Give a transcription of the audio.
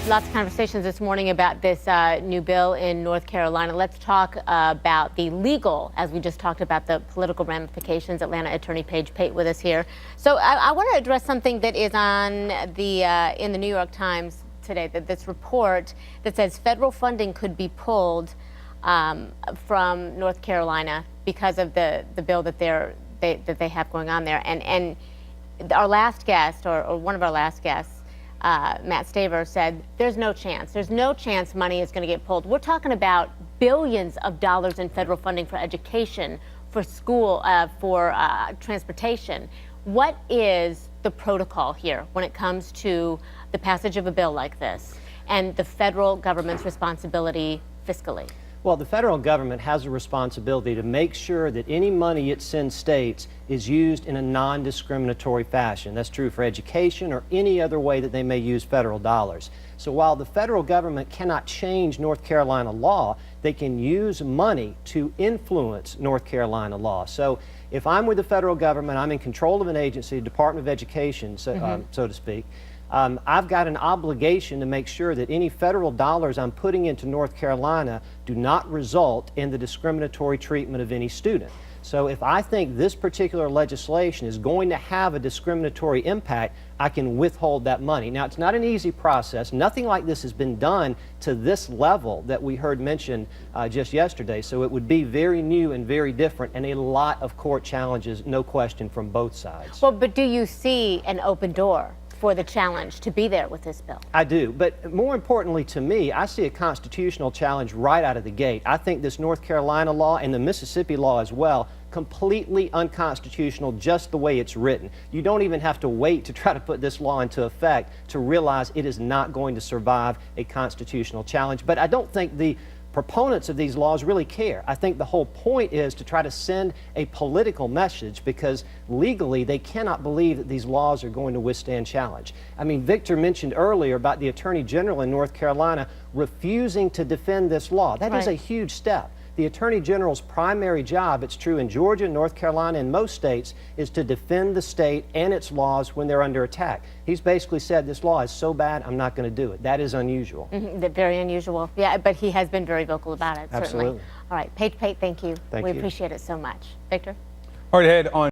lots of conversations this morning about this new bill in North Carolina. Let's talk about the legal, as we just talked about the political ramifications. Atlanta Attorney Pate with us here. So I want to address something that is on the in the New York Times today. This report that says federal funding could be pulled from North Carolina because of the bill that they have going on there. And our last guest, or one of our last guests, Matt Staver, said there's no chance. There's no chance money is going to get pulled. We're talking about billions of dollars in federal funding for education, for school, for transportation. What is the protocol here when it comes to the passage of a bill like this and the federal government's responsibility fiscally? Well, the federal government has a responsibility to make sure that any money it sends states is used in a non-discriminatory fashion. That's true for education or any other way that they may use federal dollars. So while the federal government cannot change North Carolina law, they can use money to influence North Carolina law. So if I'm with the federal government, I'm in control of an agency, Department of Education, so to speak, I've got an obligation to make sure that any federal dollars I'm putting into North Carolina do not result in the discriminatory treatment of any student. So if I think this particular legislation is going to have a discriminatory impact, I can withhold that money. Now, it's not an easy process. Nothing like this has been done to this level that we heard mentioned just yesterday. So it would be very new and very different, and a lot of court challenges, no question, from both sides. Well, but do you see an open door for the challenge to be there with this bill? I do, but more importantly to me, I see a constitutional challenge right out of the gate. I think this North Carolina law and the Mississippi law as well, completely unconstitutional just the way it's written. You don't even have to wait to try to put this law into effect to realize it is not going to survive a constitutional challenge. But I don't think the proponents of these laws really care. I think the whole point is to try to send a political message, because legally they cannot believe that these laws are going to withstand challenge. I mean, Victor mentioned earlier about the Attorney General in North Carolina refusing to defend this law. That is a huge step. The Attorney General's primary job, it's true in Georgia, North Carolina, and most states, is to defend the state and its laws when they're under attack. He's basically said this law is so bad, I'm not going to do it. That is unusual. Very unusual. Yeah, but he has been very vocal about it, certainly. Absolutely. All right, Pate, thank you. Thank you. We appreciate it so much. Victor? All right, ahead on